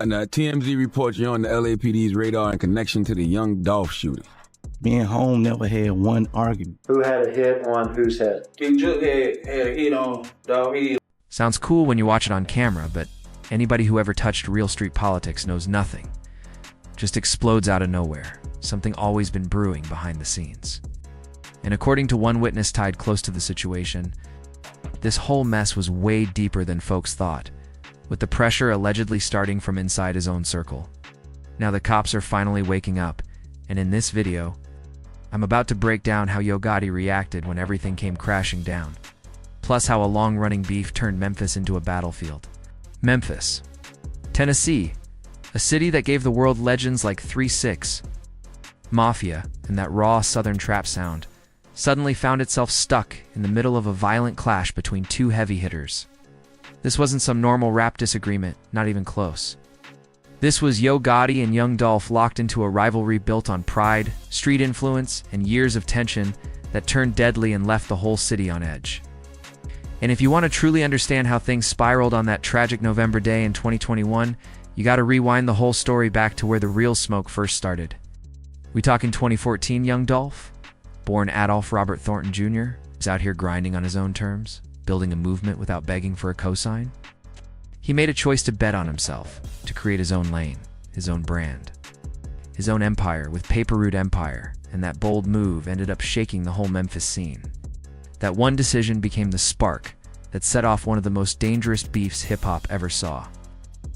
And TMZ reports you're on the LAPD's radar in connection to the Young Dolph shooting. Me and Home never had one argument. Who had a hit on whose head? Juke had a hit on Dolph. Sounds cool when you watch it on camera, but anybody who ever touched real street politics knows nothing. Just explodes out of nowhere. Something always been brewing behind the scenes. And according to one witness tied close to the situation, this whole mess was way deeper than folks thought, with the pressure allegedly starting from inside his own circle. Now the cops are finally waking up, and in this video, I'm about to break down how Yo Gotti reacted when everything came crashing down, plus how a long-running beef turned Memphis into a battlefield. Memphis, Tennessee, a city that gave the world legends like 3-6, Mafia, and that raw southern trap sound, suddenly found itself stuck in the middle of a violent clash between two heavy hitters. This wasn't some normal rap disagreement, not even close. This was Yo Gotti and Young Dolph locked into a rivalry built on pride, street influence, and years of tension that turned deadly and left the whole city on edge. And if you want to truly understand how things spiraled on that tragic November day in 2021, you gotta rewind the whole story back to where the real smoke first started. We talk in 2014 Young Dolph, born Adolph Robert Thornton Jr., is out here grinding on his own terms, building a movement without begging for a cosign. He made a choice to bet on himself, to create his own lane, his own brand, his own empire with Paper Route Empire, and that bold move ended up shaking the whole Memphis scene. That one decision became the spark that set off one of the most dangerous beefs hip-hop ever saw.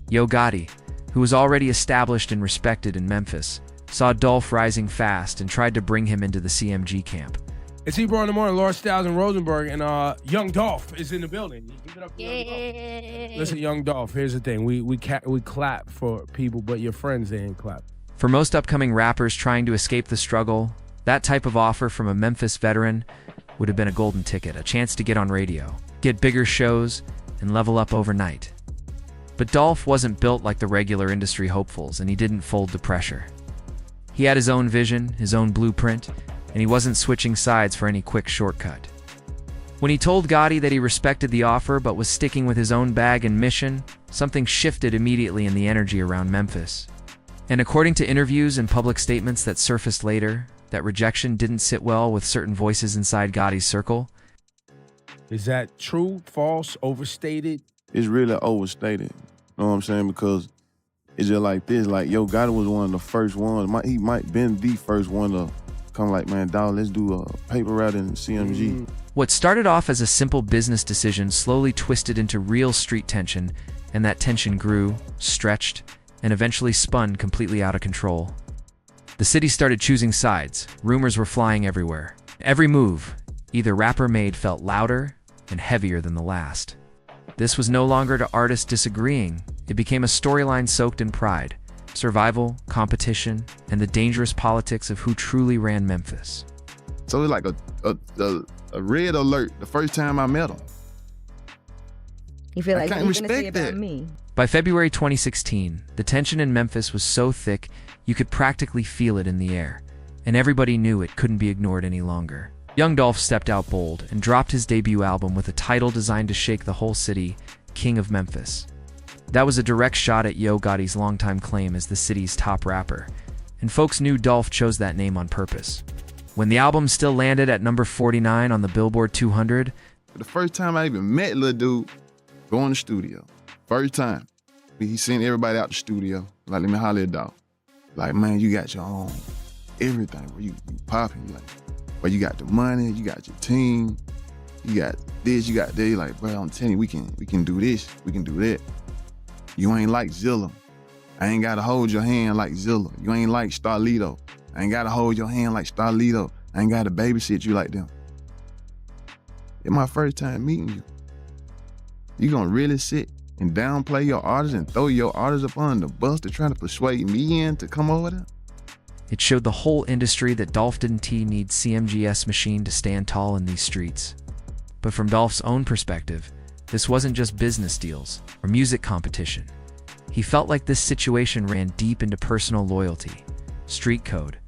Yo Gotti, who was already established and respected in Memphis, saw Dolph rising fast and tried to bring him into the CMG camp. It's Ebro in the morning, Lord Styles and Rosenberg, and Young Dolph is in the building. Give it up for Young Dolph. Listen, Young Dolph, here's the thing. We clap for people, but your friends, they ain't clap. For most upcoming rappers trying to escape the struggle, that type of offer from a Memphis veteran would have been a golden ticket, a chance to get on radio, get bigger shows, and level up overnight. But Dolph wasn't built like the regular industry hopefuls, and he didn't fold to pressure. He had his own vision, his own blueprint, and he wasn't switching sides for any quick shortcut. When he told Gotti that he respected the offer but was sticking with his own bag and mission, something shifted immediately in the energy around Memphis. And according to interviews and public statements that surfaced later, that rejection didn't sit well with certain voices inside Gotti's circle. Is that true, false, overstated? It's really overstated. You know what I'm saying? Because it's just like this. Like, Yo Gotti was one of the first ones. He might been the first one to come like, man, dawg, let's do a paper route in CMG. What started off as a simple business decision slowly twisted into real street tension, and that tension grew, stretched, and eventually spun completely out of control. The city started choosing sides. Rumors were flying everywhere. Every move either rapper made felt louder and heavier than the last. This was no longer to artists disagreeing. It became a storyline soaked in pride, survival, competition, and the dangerous politics of who truly ran Memphis. So it's like a red alert the first time I met him. You feel like I you're can't gonna say respect about that. me. By February 2016, the tension in Memphis was so thick you could practically feel it in the air, and everybody knew it couldn't be ignored any longer. Young Dolph stepped out bold and dropped his debut album with a title designed to shake the whole city, King of Memphis. That was a direct shot at Yo Gotti's longtime claim as the city's top rapper, and folks knew Dolph chose that name on purpose. When the album still landed at number 49 on the Billboard 200, The first time I even met little dude, go in the studio. First time. He sent everybody out the studio. Like, let me holler at Dolph. Like, man, you got your own everything. Where you popping. Like, but you got the money, you got your team, you got this, you got that. You're like, bro, I'm telling you, we can do this, we can do that. You ain't like Zilla. I ain't gotta hold your hand like Zilla. You ain't like Starlito. I ain't gotta hold your hand like Starlito. I ain't gotta babysit you like them. It's my first time meeting you. You gonna really sit and downplay your artist and throw your artist up on the bus to try to persuade me in to come over there? it showed the whole industry that Dolph didn't need CMG's machine to stand tall in these streets. But from Dolph's own perspective, this wasn't just business deals or music competition. He felt like this situation ran deep into personal loyalty, street code,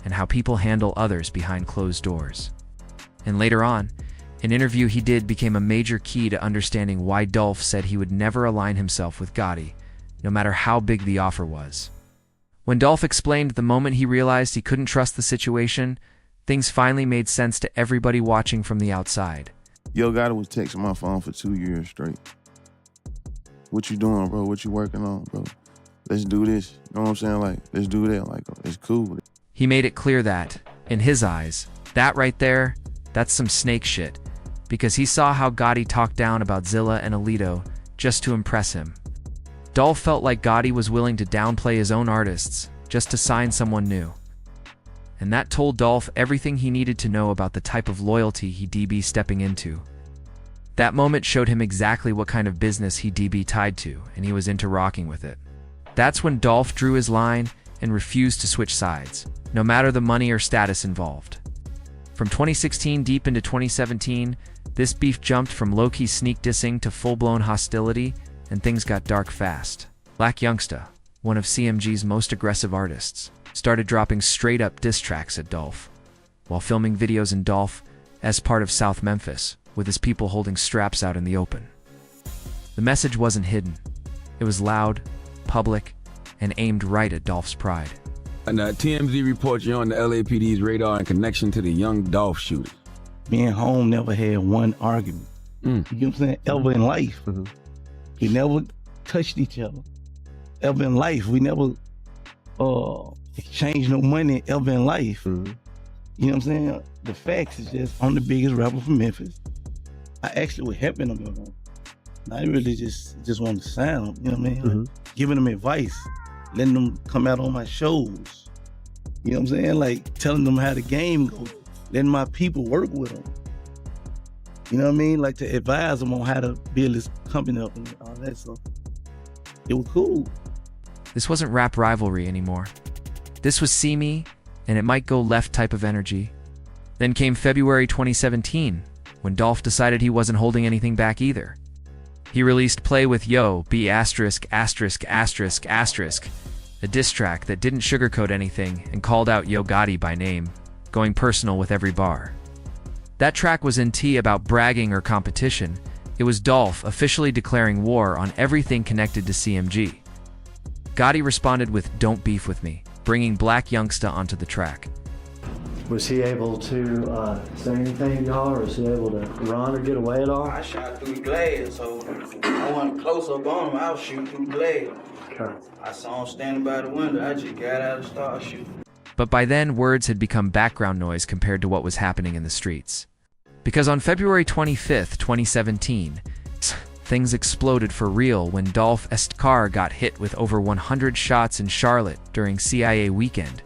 and how people handle others behind closed doors. And later on, an interview he did became a major key to understanding why Dolph said he would never align himself with Gotti, no matter how big the offer was. When Dolph explained the moment he realized he couldn't trust the situation, things finally made sense to everybody watching from the outside. Yo Gotti was texting my phone for 2 years straight. What you doing, bro? What you working on, bro? Let's do this. You know what I'm saying? Like, let's do that. Like, it's cool. He made it clear that, in his eyes, that right there, that's some snake shit, because he saw how Gotti talked down about Zilla and Alito just to impress him. Dolph felt like Gotti was willing to downplay his own artists just to sign someone new. And that told Dolph everything he needed to know about the type of loyalty he'd be stepping into. That moment showed him exactly what kind of business he'd be tied to, and he was into rocking with it. That's when Dolph drew his line and refused to switch sides, no matter the money or status involved. From 2016 deep into 2017, this beef jumped from low-key sneak dissing to full-blown hostility, and things got dark fast. Black Youngsta, one of CMG's most aggressive artists, started dropping straight-up diss tracks at Dolph, while filming videos in Dolph as part of South Memphis, with his people holding straps out in the open. The message wasn't hidden. It was loud, public, and aimed right at Dolph's pride. And TMZ reports you're on the LAPD's radar in connection to the Young Dolph shooting. Me and home never had one argument. You know what I'm saying? Ever in life. We never touched each other. Ever in life. We never exchanged no money ever in life. You know what I'm saying? The facts is just, I'm the biggest rapper from Memphis. I actually was helping them, you know. I really just want to sign them, you know what I mean? Like, giving them advice, letting them come out on my shows. You know what I'm saying? Like telling them how the game goes, letting my people work with them. You know what I mean? Like to advise them on how to build this company up and all that stuff. It was cool. This wasn't rap rivalry anymore. This was see me, and it might go left type of energy. Then came February 2017, when Dolph decided he wasn't holding anything back either. He released Play with Yo B*********, a diss track that didn't sugarcoat anything and called out Yo Gotti by name, going personal with every bar. That track was in tea about bragging or competition. It was Dolph officially declaring war on everything connected to CMG. Gotti responded with Don't Beef With Me, bringing Black Youngsta onto the track. Was he able to say anything to y'all, or was he able to run or get away at all? I shot through the glass, so I wasn't close up on him. I was shooting through the glass. Okay. I saw him standing by the window. I just got out and started shooting. But by then, words had become background noise compared to what was happening in the streets. Because on February 25th, 2017, things exploded for real when Dolph's car got hit with over 100 shots in Charlotte during CIA weekend,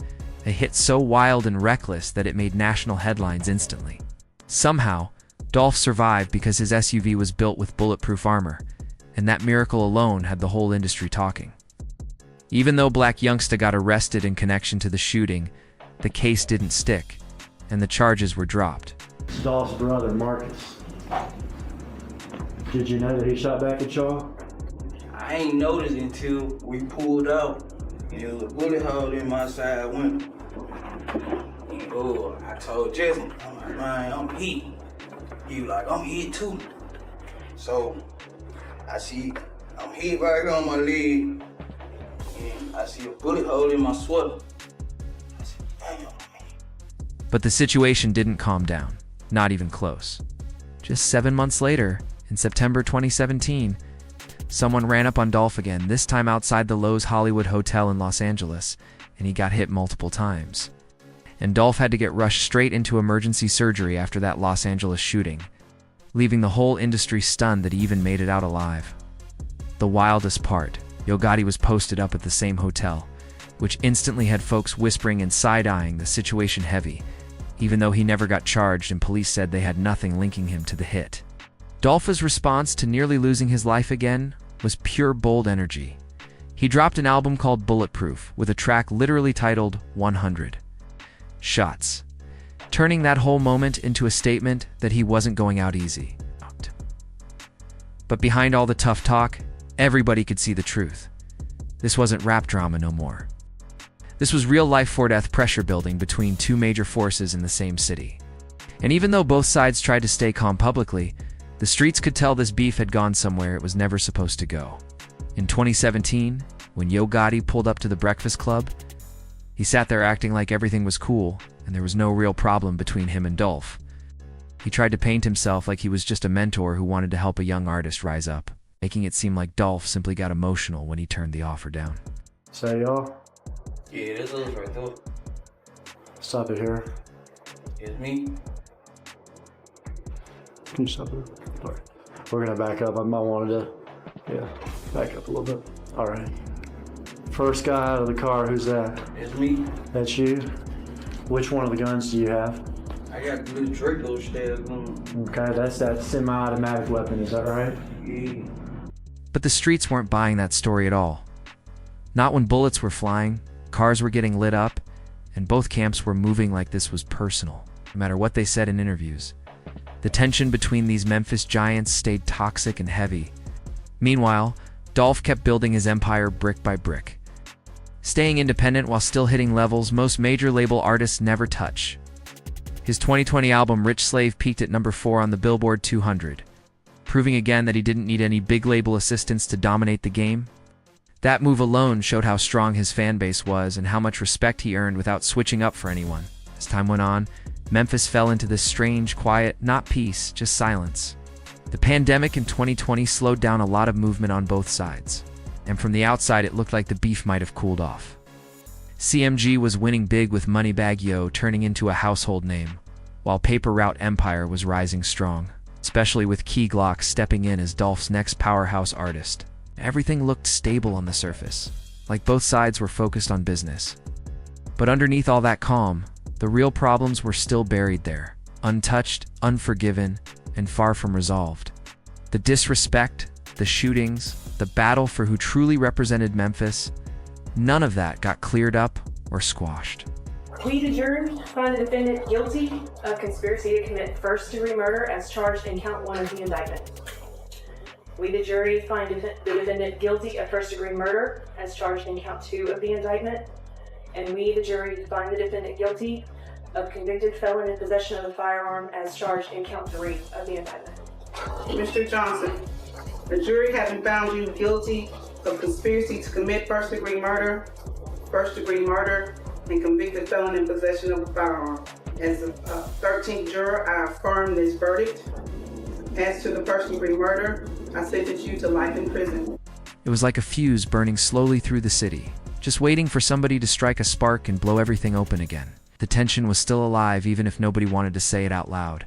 a hit so wild and reckless that it made national headlines instantly. Somehow, Dolph survived because his SUV was built with bulletproof armor, and that miracle alone had the whole industry talking. Even though Black Youngsta got arrested in connection to the shooting, the case didn't stick, and the charges were dropped. Dolph's brother, Marcus. Did you know that he shot back at y'all? I ain't noticed until we pulled out. And there was a bullet hole in my side window. And I told Jason, I'm like, man, I'm hit. He was like, I'm hit too. So I see, I'm hit right on my leg. And I see a bullet hole in my sweater. I said, damn. But the situation didn't calm down, not even close. Just 7 months later, in September 2017, someone ran up on Dolph again, this time outside the Loews Hollywood Hotel in Los Angeles, and he got hit multiple times. And Dolph had to get rushed straight into emergency surgery after that Los Angeles shooting, leaving the whole industry stunned that he even made it out alive. The wildest part, Yo Gotti was posted up at the same hotel, which instantly had folks whispering and side-eyeing the situation heavy, even though he never got charged and police said they had nothing linking him to the hit. Dolph's response to nearly losing his life again was pure bold energy. He dropped an album called Bulletproof with a track literally titled 100 Shots, turning that whole moment into a statement that he wasn't going out easy. But behind all the tough talk, everybody could see the truth. This wasn't rap drama no more. This was real-life for-death pressure building between two major forces in the same city. And even though both sides tried to stay calm publicly, the streets could tell this beef had gone somewhere it was never supposed to go. In 2017, When Yo Gotti pulled up to the Breakfast Club, he sat there acting like everything was cool and there was no real problem between him and Delf. He tried to paint himself like he was just a mentor who wanted to help a young artist rise up, making it seem like Delf simply got emotional when he turned the offer down. Say y'all. Yeah, that's us right there. Stop it here. It's me. Can you stop it? All right. We're gonna back up. I might wanted to, back up a little bit. All right. First guy out of the car, who's that? It's me. That's you? Which one of the guns do you have? I got the little Draco stab going. Okay, that's that semi-automatic weapon, is that right? Yeah. But the streets weren't buying that story at all. Not when bullets were flying, cars were getting lit up, and both camps were moving like this was personal, no matter what they said in interviews. The tension between these Memphis giants stayed toxic and heavy. Meanwhile, Dolph kept building his empire brick by brick, staying independent while still hitting levels most major label artists never touch. His 2020 album Rich Slave peaked at number 4 on the Billboard 200, proving again that he didn't need any big label assistance to dominate the game. That move alone showed how strong his fan base was and how much respect he earned without switching up for anyone. As time went on, Memphis fell into this strange, quiet, not peace, just silence. The pandemic in 2020 slowed down a lot of movement on both sides, and from the outside it looked like the beef might have cooled off. CMG was winning big with Moneybagg Yo turning into a household name, while Paper Route Empire was rising strong, especially with Key Glock stepping in as Dolph's next powerhouse artist. Everything looked stable on the surface, like both sides were focused on business. But underneath all that calm, the real problems were still buried there, untouched, unforgiven, and far from resolved. The disrespect, the shootings, the battle for who truly represented Memphis, none of that got cleared up or squashed. We, the jury, find the defendant guilty of conspiracy to commit first-degree murder as charged in count 1 of the indictment. We, the jury, find the defendant guilty of first-degree murder as charged in count 2 of the indictment. And we, the jury, find the defendant guilty of convicted felon in possession of a firearm as charged in count 3 of the indictment. Mr. Johnson, the jury having found you guilty of conspiracy to commit first-degree murder, and convicted felon in possession of a firearm. As the 13th juror, I affirm this verdict. As to the first-degree murder, I sentence you to life in prison. It was like a fuse burning slowly through the city, just waiting for somebody to strike a spark and blow everything open again. The tension was still alive even if nobody wanted to say it out loud.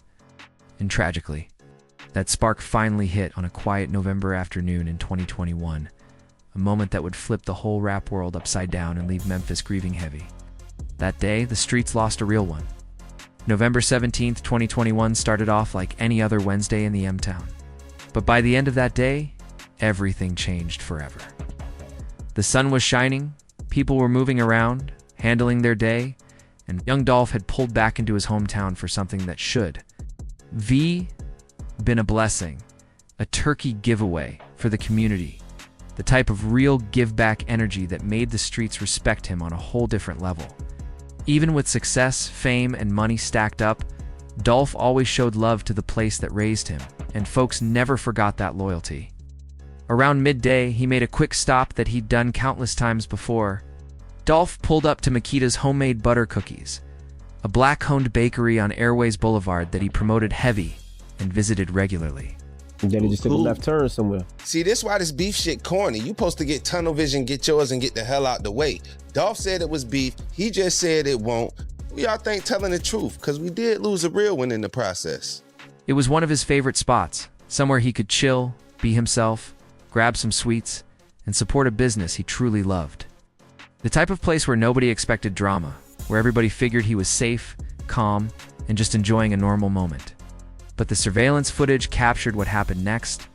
And tragically, that spark finally hit on a quiet November afternoon in 2021, a moment that would flip the whole rap world upside down and leave Memphis grieving heavy. That day, the streets lost a real one. November 17th, 2021 started off like any other Wednesday in the M-Town. But by the end of that day, everything changed forever. The sun was shining, people were moving around, handling their day, and Young Dolph had pulled back into his hometown for something that should been a blessing, a turkey giveaway for the community, the type of real give-back energy that made the streets respect him on a whole different level. Even with success, fame, and money stacked up, Dolph always showed love to the place that raised him, and folks never forgot that loyalty. Around midday, he made a quick stop that he'd done countless times before. Dolph pulled up to Makita's homemade butter cookies, a black-owned bakery on Airways Boulevard that he promoted heavy and visited regularly. And then he just took a left turn somewhere. See, this why this beef shit corny. You supposed to get tunnel vision, get yours, and get the hell out the way. Dolph said it was beef. He just said it won't. We all think telling the truth, because we did lose a real one in the process. It was one of his favorite spots, somewhere he could chill, be himself, grab some sweets, and support a business he truly loved. The type of place where nobody expected drama, where everybody figured he was safe, calm, and just enjoying a normal moment. But the surveillance footage captured what happened next,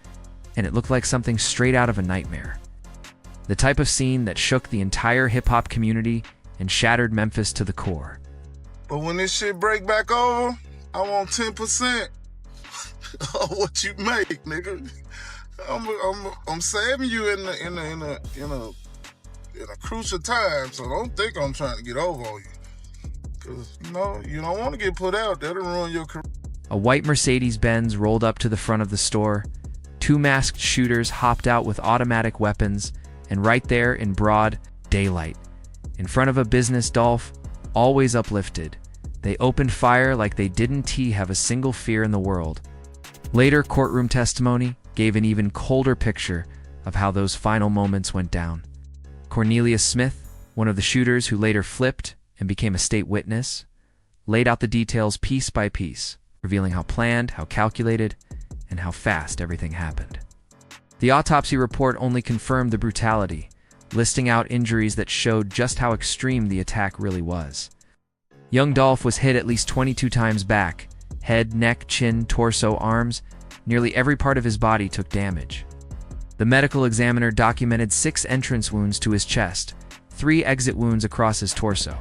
and it looked like something straight out of a nightmare. The type of scene that shook the entire hip-hop community and shattered Memphis to the core. But when this shit break back over, I want 10% of what you make, nigga. I'm saving you in a crucial time, so don't think I'm trying to get over on you. Cause you don't want to get put out. That'll ruin your career. A white Mercedes-Benz rolled up to the front of the store. Two masked shooters hopped out with automatic weapons, and right there in broad daylight, in front of a business Dolph, always uplifted, they opened fire like they didn't have a single fear in the world. Later courtroom testimony gave an even colder picture of how those final moments went down. Cornelius Smith, one of the shooters who later flipped and became a state witness, laid out the details piece by piece, revealing how planned, how calculated, and how fast everything happened. The autopsy report only confirmed the brutality, listing out injuries that showed just how extreme the attack really was. Young Dolph was hit at least 22 times back, head, neck, chin, torso, arms. Nearly every part of his body took damage. The medical examiner documented 6 entrance wounds to his chest, 3 exit wounds across his torso,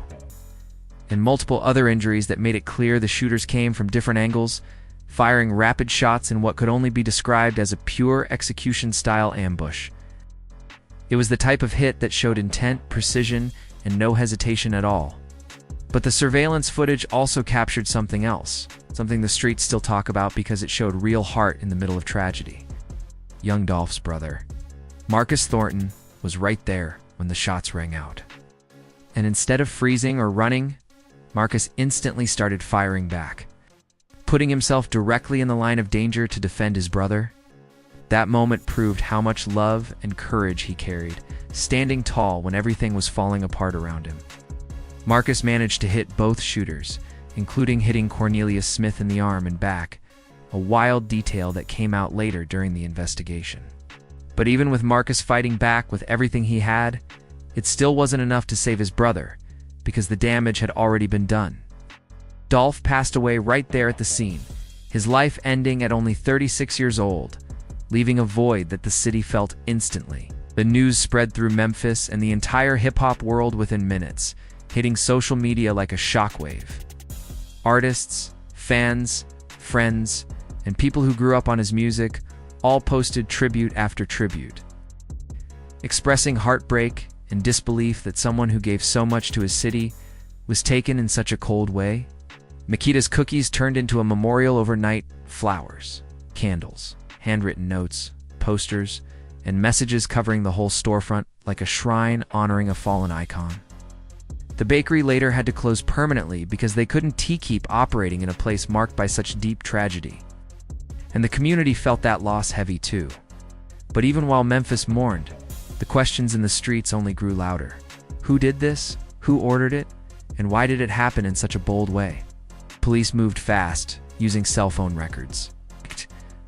and multiple other injuries that made it clear the shooters came from different angles, firing rapid shots in what could only be described as a pure execution-style ambush. It was the type of hit that showed intent, precision, and no hesitation at all. But the surveillance footage also captured something else, something the streets still talk about because it showed real heart in the middle of tragedy. Young Dolph's brother, Marcus Thornton, was right there when the shots rang out. And instead of freezing or running, Marcus instantly started firing back, putting himself directly in the line of danger to defend his brother. That moment proved how much love and courage he carried, standing tall when everything was falling apart around him. Marcus managed to hit both shooters, including hitting Cornelius Smith in the arm and back, a wild detail that came out later during the investigation. But even with Marcus fighting back with everything he had, it still wasn't enough to save his brother, because the damage had already been done. Dolph passed away right there at the scene, his life ending at only 36 years old, leaving a void that the city felt instantly. The news spread through Memphis and the entire hip-hop world within minutes, hitting social media like a shockwave. Artists, fans, friends, and people who grew up on his music all posted tribute after tribute, expressing heartbreak and disbelief that someone who gave so much to his city was taken in such a cold way. Makita's cookies turned into a memorial overnight, flowers, candles, handwritten notes, posters, and messages covering the whole storefront like a shrine honoring a fallen icon. The bakery later had to close permanently because they couldn't keep operating in a place marked by such deep tragedy. And the community felt that loss heavy too. But even while Memphis mourned, the questions in the streets only grew louder. Who did this? Who ordered it? And why did it happen in such a bold way? Police moved fast, using cell phone records,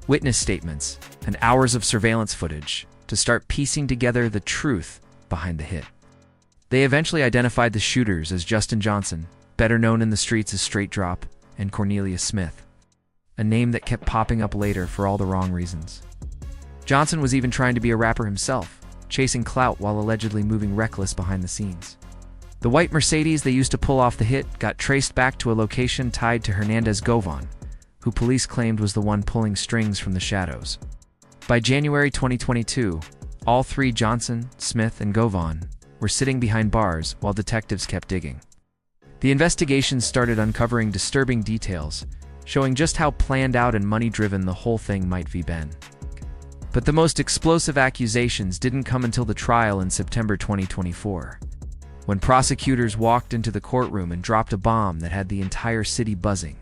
witness statements, and hours of surveillance footage to start piecing together the truth behind the hit. They eventually identified the shooters as Justin Johnson, better known in the streets as Straight Drop, and Cornelius Smith, a name that kept popping up later for all the wrong reasons. Johnson was even trying to be a rapper himself, chasing clout while allegedly moving reckless behind the scenes. The white Mercedes they used to pull off the hit got traced back to a location tied to Hernandez Govan, who police claimed was the one pulling strings from the shadows. By January 2022, all 3, Johnson, Smith, and Govan, were sitting behind bars while detectives kept digging. The investigation started uncovering disturbing details, showing just how planned out and money-driven the whole thing might be been. But the most explosive accusations didn't come until the trial in September 2024, when prosecutors walked into the courtroom and dropped a bomb that had the entire city buzzing.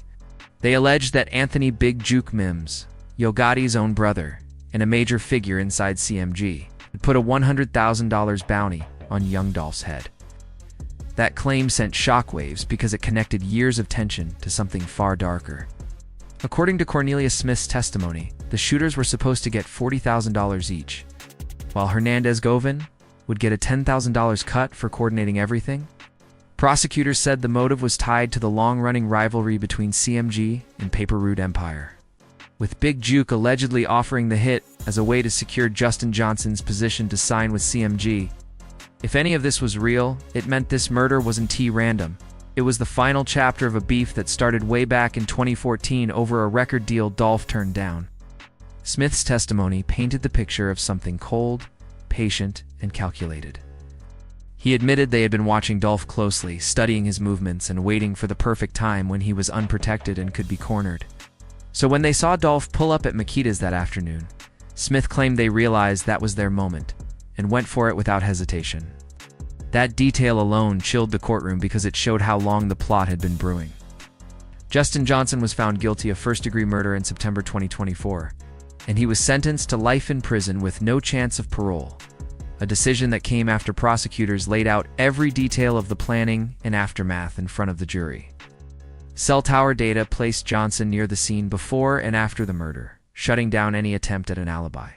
They alleged that Anthony Big Juke Mims, Yo Gotti's own brother, and a major figure inside CMG, had put a $100,000 bounty on Young Dolph's head. That claim sent shockwaves because it connected years of tension to something far darker. According to Cornelius Smith's testimony, the shooters were supposed to get $40,000 each, while Hernandez Govan would get a $10,000 cut for coordinating everything. Prosecutors said the motive was tied to the long-running rivalry between CMG and Paper Route Empire, with Big Juke allegedly offering the hit as a way to secure Justin Johnson's position to sign with CMG. If any of this was real, it meant this murder wasn't random. It was the final chapter of a beef that started way back in 2014 over a record deal Dolph turned down. Smith's testimony painted the picture of something cold, patient, and calculated. He admitted they had been watching Dolph closely, studying his movements and waiting for the perfect time when he was unprotected and could be cornered. So when they saw Dolph pull up at Makita's that afternoon, Smith claimed they realized that was their moment, and went for it without hesitation. That detail alone chilled the courtroom because it showed how long the plot had been brewing. Justin Johnson was found guilty of first-degree murder in September 2024, and he was sentenced to life in prison with no chance of parole, a decision that came after prosecutors laid out every detail of the planning and aftermath in front of the jury. Cell tower data placed Johnson near the scene before and after the murder, shutting down any attempt at an alibi.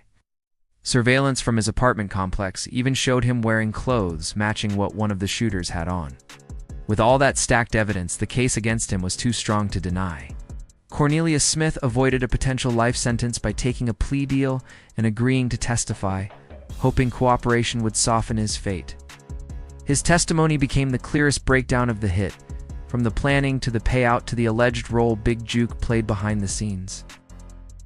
Surveillance from his apartment complex even showed him wearing clothes matching what one of the shooters had on. With all that stacked evidence, the case against him was too strong to deny. Cornelius Smith avoided a potential life sentence by taking a plea deal and agreeing to testify, hoping cooperation would soften his fate. His testimony became the clearest breakdown of the hit, from the planning to the payout to the alleged role Big Juke played behind the scenes.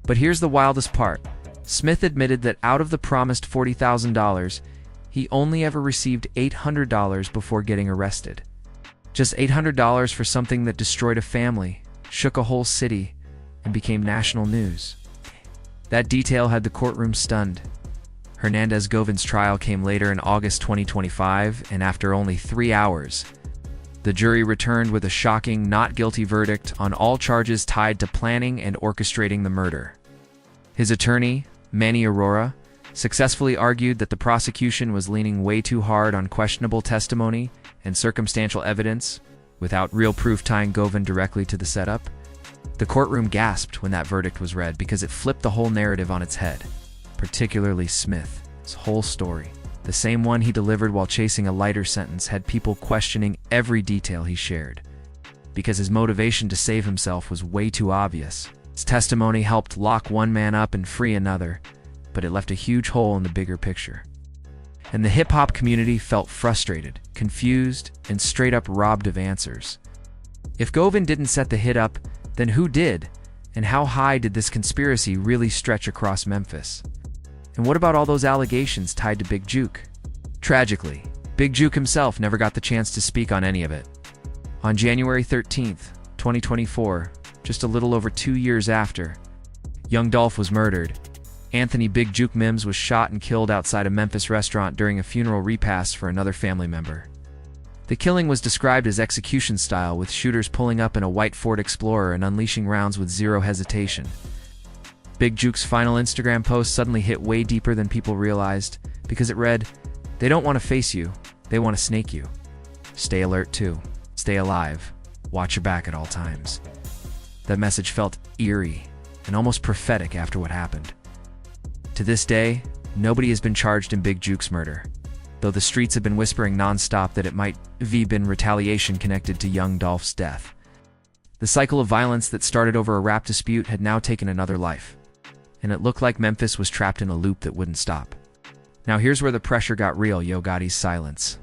But here's the wildest part. Smith admitted that out of the promised $40,000, he only ever received $800 before getting arrested. Just $800 for something that destroyed a family, shook a whole city, and became national news. That detail had the courtroom stunned. Hernandez Govin's trial came later in August 2025, and after only 3 hours, the jury returned with a shocking not guilty verdict on all charges tied to planning and orchestrating the murder. His attorney, Manny Aurora, successfully argued that the prosecution was leaning way too hard on questionable testimony and circumstantial evidence, without real proof tying Govin directly to the setup. The courtroom gasped when that verdict was read because it flipped the whole narrative on its head, particularly Smith's whole story. The same one he delivered while chasing a lighter sentence had people questioning every detail he shared, because his motivation to save himself was way too obvious. His testimony helped lock one man up and free another, but it left a huge hole in the bigger picture. And the hip-hop community felt frustrated, confused, and straight up robbed of answers. If Govin didn't set the hit up, then who did? And how high did this conspiracy really stretch across Memphis? And what about all those allegations tied to Big Juke? Tragically, Big Juke himself never got the chance to speak on any of it. On January 13th, 2024, just a little over 2 years after Young Dolph was murdered, Anthony Big Juke Mims was shot and killed outside a Memphis restaurant during a funeral repast for another family member. The killing was described as execution style, with shooters pulling up in a white Ford Explorer and unleashing rounds with zero hesitation. Big Juke's final Instagram post suddenly hit way deeper than people realized, because it read, "They don't want to face you, they want to snake you. Stay alert too. Stay alive. Watch your back at all times." That message felt eerie and almost prophetic after what happened. To this day, nobody has been charged in Big Juke's murder, though the streets have been whispering nonstop that it might have been retaliation connected to Young Dolph's death. The cycle of violence that started over a rap dispute had now taken another life, and it looked like Memphis was trapped in a loop that wouldn't stop. Now here's where the pressure got real: Yo Gotti's silence.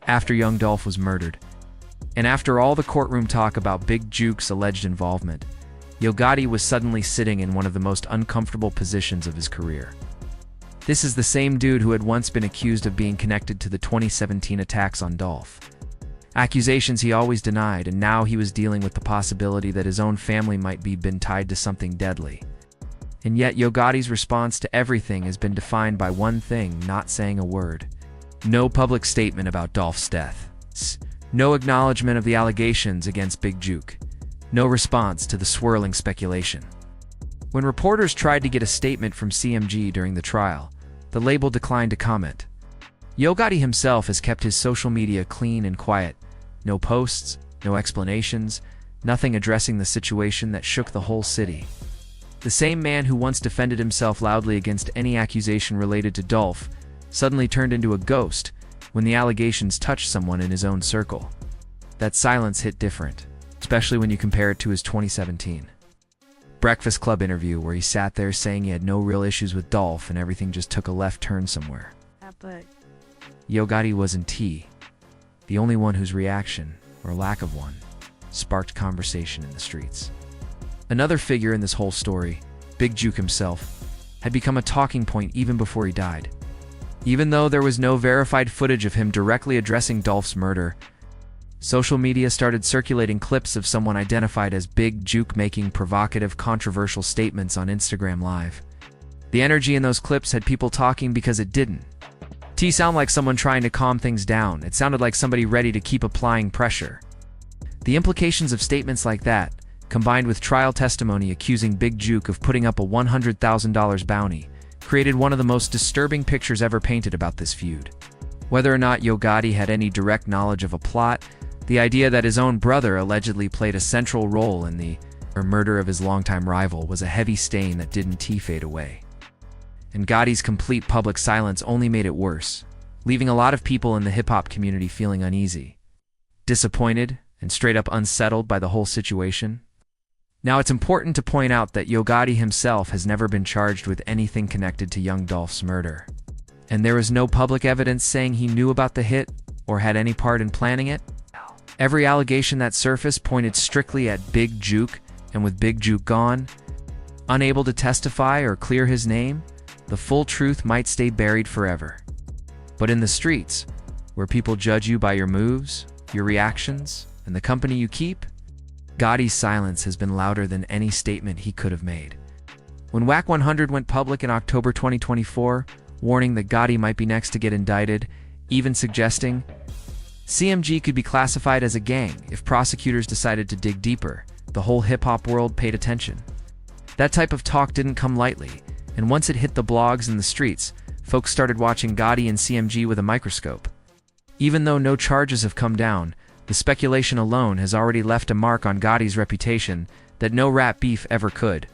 After Young Dolph was murdered, and after all the courtroom talk about Big Juke's alleged involvement, Yo Gotti was suddenly sitting in one of the most uncomfortable positions of his career. This is the same dude who had once been accused of being connected to the 2017 attacks on Delf. Accusations he always denied, and now he was dealing with the possibility that his own family might be been tied to something deadly. And yet Yo Gotti's response to everything has been defined by one thing: not saying a word. No public statement about Dolph's death. No acknowledgement of the allegations against Big Juke. No response to the swirling speculation. When reporters tried to get a statement from CMG during the trial, the label declined to comment. Yo Gotti himself has kept his social media clean and quiet. No posts, no explanations, nothing addressing the situation that shook the whole city. The same man who once defended himself loudly against any accusation related to Dolph suddenly turned into a ghost when the allegations touched someone in his own circle. That silence hit different, especially when you compare it to his 2017 Breakfast Club interview, where he sat there saying he had no real issues with Dolph and everything just took a left turn somewhere. But Yo Gotti wasn't the only one whose reaction, or lack of one, sparked conversation in the streets. Another figure in this whole story, Big Juke himself, had become a talking point even before he died. Even though there was no verified footage of him directly addressing Dolph's murder, social media started circulating clips of someone identified as Big Juke making provocative, controversial statements on Instagram Live. The energy in those clips had people talking because it didn't. T sounded like someone trying to calm things down. It sounded like somebody ready to keep applying pressure. The implications of statements like that, combined with trial testimony accusing Big Juke of putting up a $100,000 bounty, created one of the most disturbing pictures ever painted about this feud. Whether or not Yo Gotti had any direct knowledge of a plot, the idea that his own brother allegedly played a central role in the murder of his longtime rival was a heavy stain that didn't fade away. And Gotti's complete public silence only made it worse, leaving a lot of people in the hip-hop community feeling uneasy, disappointed, and straight up unsettled by the whole situation. Now, it's important to point out that Yo Gotti himself has never been charged with anything connected to Young Dolph's murder, and there is no public evidence saying he knew about the hit or had any part in planning it. Every allegation that surfaced pointed strictly at Big Juke, and with Big Juke gone, unable to testify or clear his name, the full truth might stay buried forever. But in the streets, where people judge you by your moves, your reactions, and the company you keep, Gotti's silence has been louder than any statement he could have made. When WAC 100 went public in October 2024, warning that Gotti might be next to get indicted, even suggesting CMG could be classified as a gang if prosecutors decided to dig deeper, the whole hip-hop world paid attention. That type of talk didn't come lightly, and once it hit the blogs and the streets, folks started watching Gotti and CMG with a microscope. Even though no charges have come down, the speculation alone has already left a mark on Gotti's reputation that no rap beef ever could.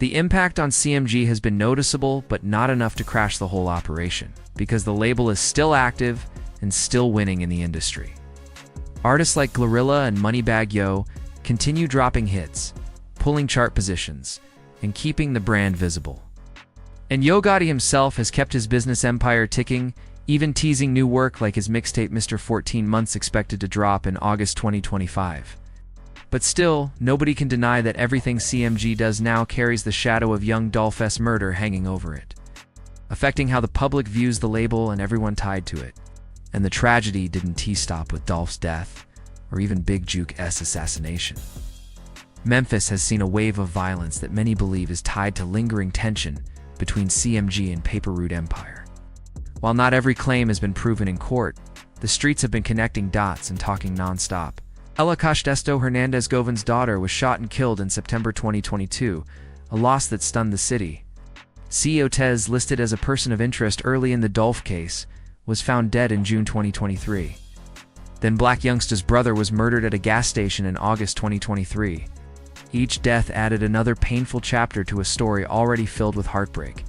The impact on CMG has been noticeable, but not enough to crash the whole operation, because the label is still active and still winning in the industry. Artists like Glorilla and Moneybagg Yo continue dropping hits, pulling chart positions, and keeping the brand visible. And Yo Gotti himself has kept his business empire ticking, even teasing new work like his mixtape Mr. 14 Months expected to drop in August 2025. But still, nobody can deny that everything CMG does now carries the shadow of Young Dolph's murder hanging over it, affecting how the public views the label and everyone tied to it. And the tragedy didn't stop with Dolph's death, or even Big Juke's assassination. Memphis has seen a wave of violence that many believe is tied to lingering tension between CMG and Paper Route Empire. While not every claim has been proven in court, the streets have been connecting dots and talking non-stop. Ella Cosdesto Hernandez Govan's daughter was shot and killed in September 2022, a loss that stunned the city. CEO Tez, listed as a person of interest early in the Delf case, was found dead in June 2023. Then Black Youngsta's brother was murdered at a gas station in August 2023. Each death added another painful chapter to a story already filled with heartbreak.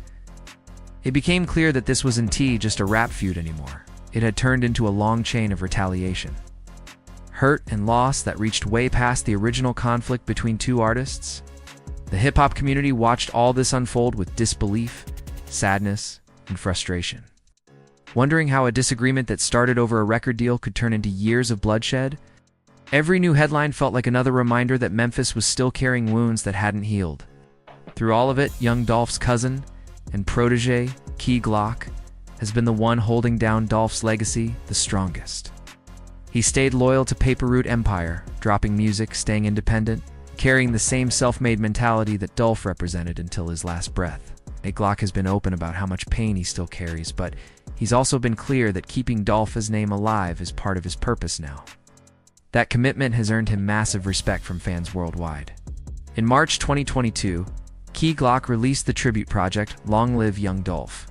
It became clear that this wasn't just a rap feud anymore. It had turned into a long chain of retaliation. Hurt and loss that reached way past the original conflict between two artists. The hip-hop community watched all this unfold with disbelief, sadness, and frustration. Wondering how a disagreement that started over a record deal could turn into years of bloodshed, every new headline felt like another reminder that Memphis was still carrying wounds that hadn't healed. Through all of it, Young Dolph's cousin and protege, Key Glock, has been the one holding down Dolph's legacy the strongest. He stayed loyal to Paper Route Empire, dropping music, staying independent, carrying the same self-made mentality that Dolph represented until his last breath. Glock has been open about how much pain he still carries, but he's also been clear that keeping Dolph's name alive is part of his purpose now. That commitment has earned him massive respect from fans worldwide. In March 2022, Key Glock released the tribute project Long Live Young Dolph,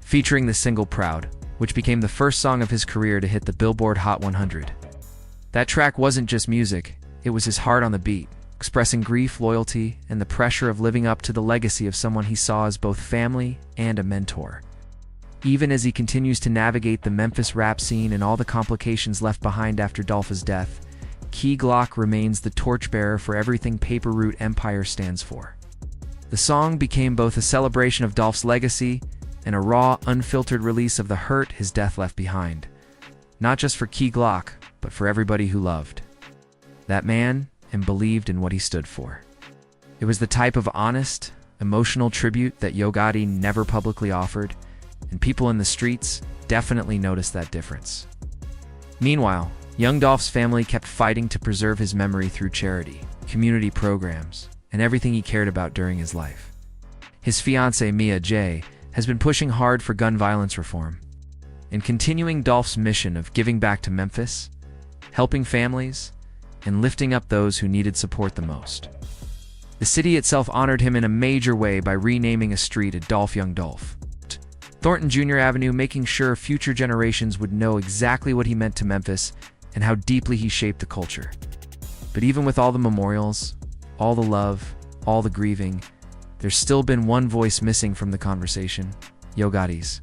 featuring the single Proud, which became the first song of his career to hit the Billboard Hot 100. That track wasn't just music, it was his heart on the beat, expressing grief, loyalty, and the pressure of living up to the legacy of someone he saw as both family and a mentor. Even as he continues to navigate the Memphis rap scene and all the complications left behind after Dolph's death, Key Glock remains the torchbearer for everything Paper Route Empire stands for. The song became both a celebration of Dolph's legacy and a raw, unfiltered release of the hurt his death left behind. Not just for Key Glock, but for everybody who loved that man and believed in what he stood for. It was the type of honest, emotional tribute that Yo Gotti never publicly offered, and people in the streets definitely noticed that difference. Meanwhile, Young Dolph's family kept fighting to preserve his memory through charity, community programs, and everything he cared about during his life. His fiancée, Mia J., has been pushing hard for gun violence reform. and continuing Dolph's mission of giving back to Memphis, helping families, and lifting up those who needed support the most. The city itself honored him in a major way by renaming a street Adolph Young Dolph, Thornton Jr. Avenue, making sure future generations would know exactly what he meant to Memphis and how deeply he shaped the culture. But even with all the memorials, all the love, all the grieving, there's still been one voice missing from the conversation: Yo Gotti's.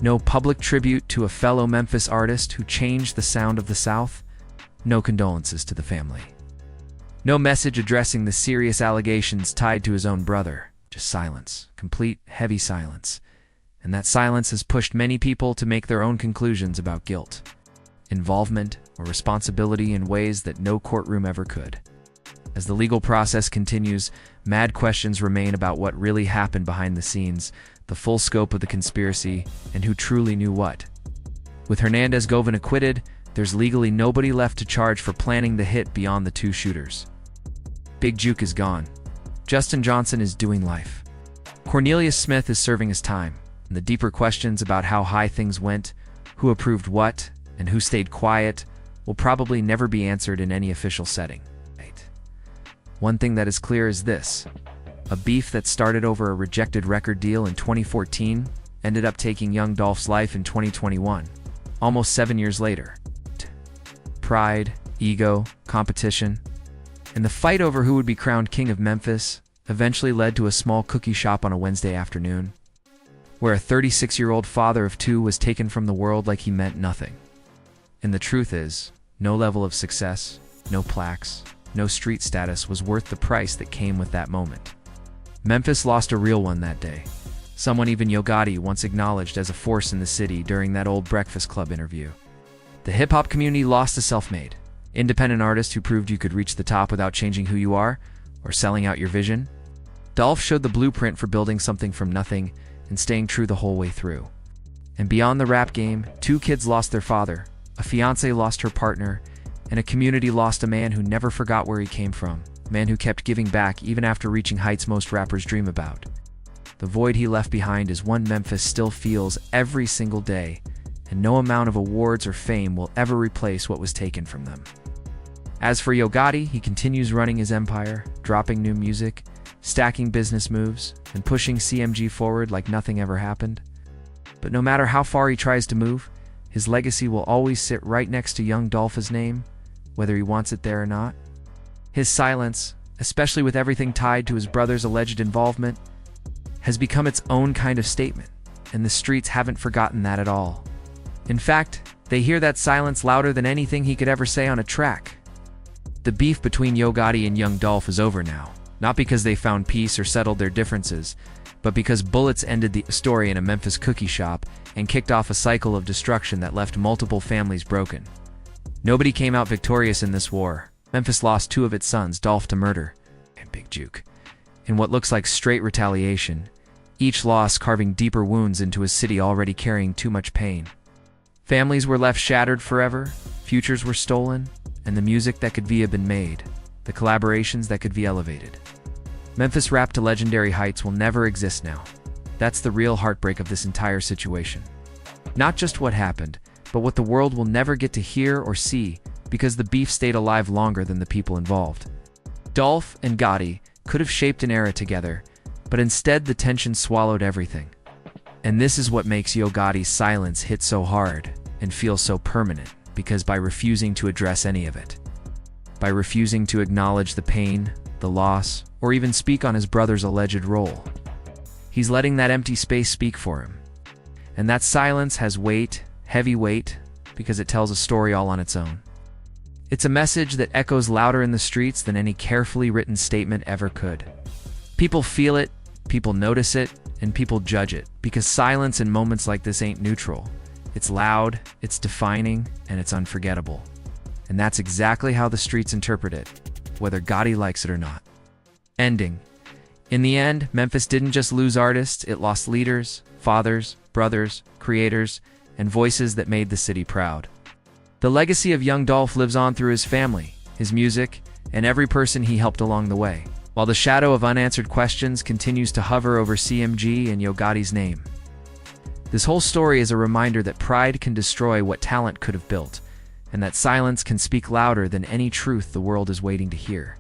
No public tribute to a fellow Memphis artist who changed the sound of the South. No condolences to the family. No message addressing the serious allegations tied to his own brother. Just silence. Complete, heavy silence. And that silence has pushed many people to make their own conclusions about guilt, involvement, or responsibility in ways that no courtroom ever could. As the legal process continues, mad questions remain about what really happened behind the scenes, the full scope of the conspiracy, and who truly knew what. With Hernandez Govan acquitted, there's legally nobody left to charge for planning the hit beyond the two shooters. Big Juke is gone. Justin Johnson is doing life. Cornelius Smith is serving his time, and the deeper questions about how high things went, who approved what, and who stayed quiet will probably never be answered in any official setting. One thing that is clear is this: a beef that started over a rejected record deal in 2014 ended up taking Young Dolph's life in 2021, almost 7 years later. Pride, ego, competition, and the fight over who would be crowned king of Memphis eventually led to a small cookie shop on a Wednesday afternoon, where a 36-year-old father of two was taken from the world like he meant nothing. And the truth is, no level of success, no plaques, no street status was worth the price that came with that moment. Memphis lost a real one that day, someone even Yo Gotti once acknowledged as a force in the city during that old Breakfast Club interview. The hip-hop community lost a self-made, independent artist who proved you could reach the top without changing who you are or selling out your vision. Delf showed the blueprint for building something from nothing and staying true the whole way through. And beyond the rap game, two kids lost their father, a fiancée lost her partner, and a community lost a man who never forgot where he came from, a man who kept giving back even after reaching heights most rappers dream about. The void he left behind is one Memphis still feels every single day, and no amount of awards or fame will ever replace what was taken from them. As for Yo Gotti, he continues running his empire, dropping new music, stacking business moves, and pushing CMG forward like nothing ever happened. But no matter how far he tries to move, his legacy will always sit right next to Young Dolph's name, whether he wants it there or not. His silence, especially with everything tied to his brother's alleged involvement, has become its own kind of statement, and the streets haven't forgotten that at all. In fact, they hear that silence louder than anything he could ever say on a track. The beef between Yo Gotti and Young Dolph is over now, not because they found peace or settled their differences, but because bullets ended the story in a Memphis cookie shop and kicked off a cycle of destruction that left multiple families broken. Nobody came out victorious in this war. Memphis lost two of its sons, Dolph to murder, and Big Juke, in what looks like straight retaliation, each loss carving deeper wounds into a city already carrying too much pain. Families were left shattered forever, futures were stolen, and the music that could have been made, the collaborations that could be elevated. Memphis rap to legendary heights will never exist now. That's the real heartbreak of this entire situation. Not just what happened, but what the world will never get to hear or see because the beef stayed alive longer than the people involved. Dolph and Gotti could have shaped an era together, but instead the tension swallowed everything. And this is what makes Yo Gotti's silence hit so hard and feel so permanent, because by refusing to address any of it, by refusing to acknowledge the pain, the loss, or even speak on his brother's alleged role, he's letting that empty space speak for him. And that silence has weight, heavy weight, because it tells a story all on its own. It's a message that echoes louder in the streets than any carefully written statement ever could. People feel it, people notice it, and people judge it, because silence in moments like this ain't neutral. It's loud, it's defining, and it's unforgettable. And that's exactly how the streets interpret it, whether Gotti likes it or not. Ending. In the end, Memphis didn't just lose artists, it lost leaders, fathers, brothers, creators, and voices that made the city proud. The legacy of Young Dolph lives on through his family, his music, and every person he helped along the way, while the shadow of unanswered questions continues to hover over CMG and Yo Gotti's name. This whole story is a reminder that pride can destroy what talent could have built, and that silence can speak louder than any truth the world is waiting to hear.